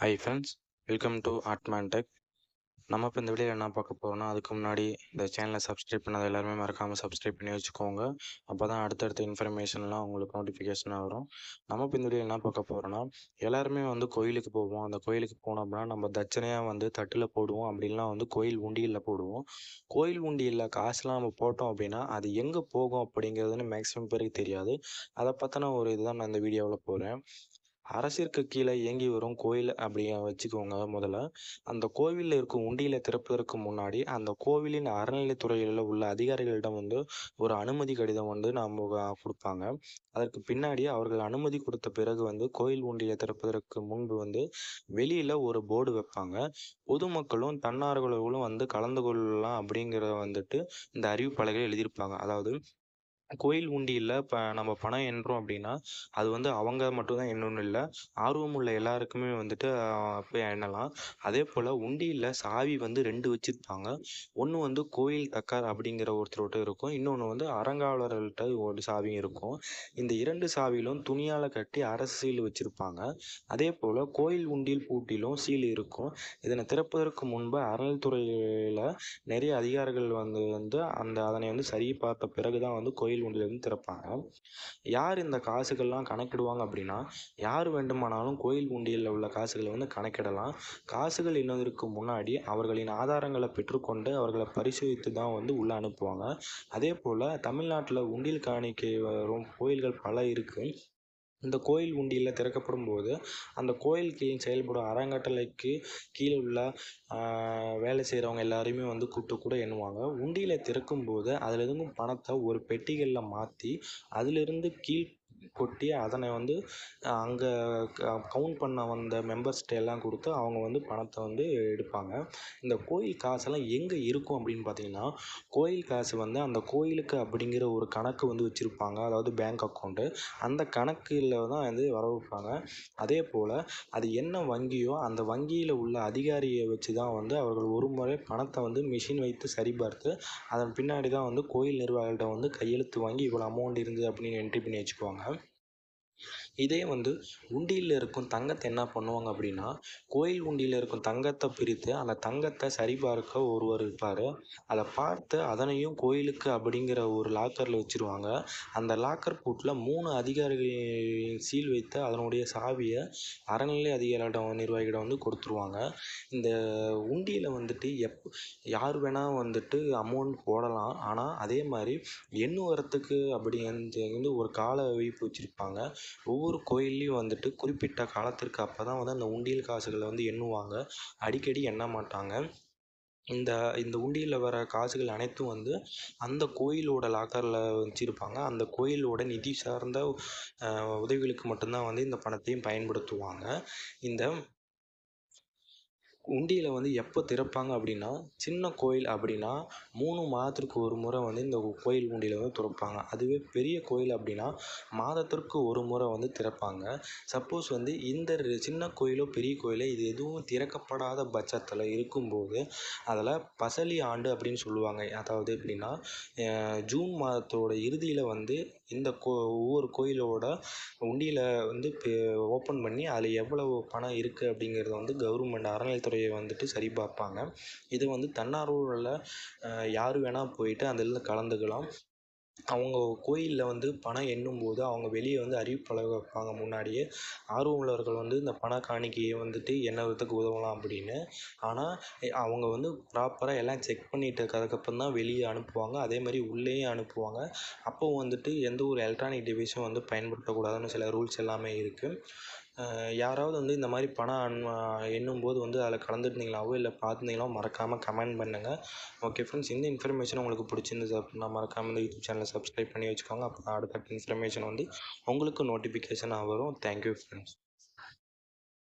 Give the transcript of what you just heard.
High friends, welcome to Artman Tech. நம்ம இப்போ இந்த வீடியோவில் என்ன பார்க்க போகிறோம்னா, அதுக்கு முன்னாடி இந்த சேனலை சப்ஸ்கிரைப் பண்ணாத எல்லாருமே மறக்காமல் சப்ஸ்கிரைப் பண்ணி வச்சுக்கோங்க. அப்போ தான் அடுத்தடுத்த இன்ஃபர்மேஷன்லாம் உங்களுக்கு நோட்டிஃபிகேஷனாக வரும். நம்ம இப்போ இந்த வீடியோவில் என்ன பார்க்க போகிறோன்னா, எல்லாருமே வந்து கோயிலுக்கு போவோம். அந்த கோயிலுக்கு போனோம் அப்படின்னா நம்ம தட்சணையாக வந்து தட்டில் போடுவோம், அப்படின்லாம் வந்து கோயில் உண்டியலில் போடுவோம். கோயில் உண்டியலில் காசுலாம் நம்ம போட்டோம் அப்படின்னா அது எங்கே போகும் அப்படிங்கிறதுன்னு மேக்ஸிமம் பேருக்கு தெரியாது. அதை பற்றின ஒரு இதுதான் நான் இந்த வீடியோவில் போகிறேன். அரசிற்கு கீழே இயங்கி வரும் கோயில் அப்படி வச்சுக்கோங்க. முதல்ல அந்த கோவிலில் இருக்கும் உண்டியலை திறப்பதற்கு முன்னாடி அந்த கோவிலின் அறநிலைத்துறையில் உள்ள அதிகாரிகளிடம் வந்து ஒரு அனுமதி கடிதம் வந்து நம்ம கொடுப்பாங்க. அதற்கு பின்னாடி அவர்கள் அனுமதி கொடுத்த பிறகு வந்து கோயில் உண்டியலை திறப்பதற்கு முன்பு வந்து வெளியில் ஒரு போர்டு வைப்பாங்க. பொதுமக்களும் தன்னார்வலர்களும் வந்து கலந்து கொள்ளலாம் அப்படிங்கிறத வந்துட்டு இந்த அறிவிப்பலகையில் எழுதியிருப்பாங்க. அதாவது கோயில் உண்டியல்ல இப்போ நம்ம பணம் எண்ணுறோம் அப்படின்னா அது வந்து அவங்க மட்டும்தான் எண்ணணும்னு இல்லை, ஆர்வமுள்ள எல்லாருக்குமே வந்துட்டு போய் எண்ணலாம். அதே போல் உண்டியல்ல சாவி வந்து 2 வச்சுருப்பாங்க. ஒன்று வந்து கோயில் தக்கார் அப்படிங்கிற ஒருத்தர்கிட்ட இருக்கும், இன்னொன்று வந்து அறங்காவலர்கள்ட்ட ஒரு சாவியும் இருக்கும். இந்த 2 சாவியிலும் துணியால் கட்டி அரசு சீல் வச்சுருப்பாங்க. அதே போல் கோயில் உண்டியல் பூட்டிலும் சீல் இருக்கும். இதனை திறப்பதற்கு முன்பு அறநிலைத்துறையில் நிறைய அதிகாரிகள் வந்து வந்து அதனை வந்து சரி பார்த்த பிறகு தான் வந்து கோயில் உண்டியலிருந்து திறப்பாங்க. யார் இந்த காசுகள்லாம் கணக்கிடுவாங்க அப்படின்னா, யார் வேண்டுமானாலும் கோயில் உண்டியலில் உள்ள காசுகளை வந்து கணக்கிடலாம். காசுகள் எண்ணுவதற்கு முன்னாடி அவர்களின் ஆதாரங்களை பெற்றுக்கொண்டு அவர்களை பரிசோதித்து தான் வந்து உள்ளே அனுப்புவாங்க. அதே போல் தமிழ்நாட்டில் உண்டியல் காணிக்கை வரும் கோயில்கள் பல இருக்குது. இந்த கோயில் உண்டியலில் திறக்கப்படும் போது அந்த கோயில் கீழ் செயல்படும் அறங்கட்டளைக்கு கீழே உள்ள வேலை செய்கிறவங்க எல்லாரையுமே வந்து கூப்பிட்டு கூட எண்ணுவாங்க. உண்டியலை திறக்கும்போது அதில் இருக்கும் பணத்தை ஒரு பெட்டிகளில் மாற்றி அதிலிருந்து கீழ் கொட்டி அதனை வந்து அங்கே கவுண்ட் பண்ண வந்த மெம்பர்ஸ்கிட்ட எல்லாம் கொடுத்து அவங்க வந்து பணத்தை வந்து எடுப்பாங்க. இந்த கோயில் காசெல்லாம் எங்கே இருக்கும் அப்படின்னு பார்த்தீங்கன்னா, கோயில் காசு வந்து அந்த கோயிலுக்கு அப்படிங்கிற ஒரு கணக்கு வந்து வச்சுருப்பாங்க. அதாவது பேங்க் அக்கௌண்ட்டு. அந்த கணக்கில் தான் வந்து வர வைப்பாங்க. அதே போல் அது என்ன வங்கியோ அந்த வங்கியில் உள்ள அதிகாரியை வச்சு தான் வந்து அவர்கள் ஒரு முறை பணத்தை வந்து மிஷின் வைத்து சரிபார்த்து அதன் பின்னாடி தான் வந்து கோயில் நிர்வாகிகள்கிட்ட வந்து கையெழுத்து வாங்கி இவ்வளோ அமௌண்ட் இருந்தது அப்படின்னு என்ட்ரி பண்ணி வச்சுக்குவாங்க. இதே வந்து உண்டியலில் இருக்கும் தங்கத்தை என்ன பண்ணுவாங்க அப்படின்னா, கோயில் உண்டியலில் இருக்கும் தங்கத்தை பிரித்து அந்த தங்கத்தை சரிபார்க்க ஒருவர் இருப்பார். அதை பார்த்து அதனையும் கோயிலுக்கு அப்படிங்கிற ஒரு லாக்கரில் வச்சுருவாங்க. அந்த லாக்கர் பூட்டில் 3 அதிகாரிகள் சீல் வைத்து அதனுடைய சாவியை அறநிலை அதிகாரியிடம் நிர்வாகியிடம் வந்து கொடுத்துருவாங்க. இந்த உண்டியலை வந்துட்டு யார் வேணால் வந்துட்டு அமௌண்ட் போடலாம். ஆனால் அதே மாதிரி எண்ணுவரத்துக்கு அப்படிங்கிறது வந்து ஒரு கால வைப்பு வச்சுருப்பாங்க. ஒவ்வொரு கோயில்லையும் வந்துட்டு குறிப்பிட்ட காலத்திற்கு அப்போ தான் வந்து அந்த உண்டியல் காசுகளை வந்து எண்ணுவாங்க. அடிக்கடி எண்ண மாட்டாங்க. இந்த இந்த உண்டியலில் வர காசுகள் அனைத்தும் வந்து அந்த கோயிலோட லாக்கரில் வச்சுருப்பாங்க. அந்த கோயிலோட நிதி சார்ந்த உதவிகளுக்கு மட்டும்தான் வந்து இந்த பணத்தையும் பயன்படுத்துவாங்க. இந்த உண்டியலை வந்து எப்போ திறப்பாங்க அப்படின்னா, சின்ன கோயில் அப்படின்னா 3 மாதத்திற்கு ஒரு முறை வந்து இந்த கோயில் உண்டியலை வந்து திறப்பாங்க. அதுவே பெரிய கோயில் அப்படின்னா மாதத்திற்கு ஒரு முறை வந்து திறப்பாங்க. சப்போஸ் வந்து இந்த சின்ன கோயிலோ பெரிய கோயிலோ இது எதுவும் திறக்கப்படாத பட்சத்தில் இருக்கும்போது அதில் பசலி ஆண்டு அப்படின்னு சொல்லுவாங்க. அதாவது எப்படின்னா, ஜூன் மாதத்தோட இறுதியில் வந்து இந்த ஒவ்வொரு கோயிலோட உண்டியலை வந்து ஓப்பன் பண்ணி அதில் எவ்வளவு பணம் இருக்குது அப்படிங்கிறத வந்து கவர்மெண்ட் அறநிலைத்துறையை வந்துட்டு சரி பார்ப்பாங்க. இது வந்து தன்னார்வலர்களில் யார் வேணால் போயிட்டு அதில் கலந்துக்கலாம். அவங்க கோயிலில் வந்து பணம் எண்ணும்போது அவங்க வெளியே வந்து அறிவிப்பலகை வைப்பாங்க முன்னாடியே. ஆர்வமுள்ளவர்கள் வந்து இந்த பண காணிக்கையை வந்துட்டு எண்ணுறதுக்கு உதவலாம் அப்படின்னு. ஆனால் அவங்க வந்து ப்ராப்பராக எல்லாம் செக் பண்ணிவிட்டு அதுக்கப்புறம் தான் வெளியே அனுப்புவாங்க. அதே மாதிரி உள்ளேயும் அனுப்புவாங்க. அப்போது வந்துட்டு எந்த ஒரு எலக்ட்ரானிக் டிவைஸும் வந்து பயன்படுத்தக்கூடாதுன்னு சில ரூல்ஸ் எல்லாமே இருக்குது. யாராவது வந்து இந்த மாதிரி பணம் எண்ணும்போது வந்து அதில் கலந்துருந்தீங்களாவோ இல்லை பார்த்துருந்தீங்களோ மறக்காமல் கமெண்ட் பண்ணுங்கள். ஓகே ஃப்ரெண்ட்ஸ், இந்த இன்ஃபர்மேஷன் உங்களுக்கு பிடிச்சிருந்தது அப்படின்னா மறக்காமல் இந்த யூடியூப் சேனலை சப்ஸ்கிரைப் பண்ணி வச்சுக்கோங்க. அப்போ அடுத்த இன்ஃபர்மேஷன் வந்து உங்களுக்கு நோட்டிஃபிகேஷனாக வரும். Thank you friends.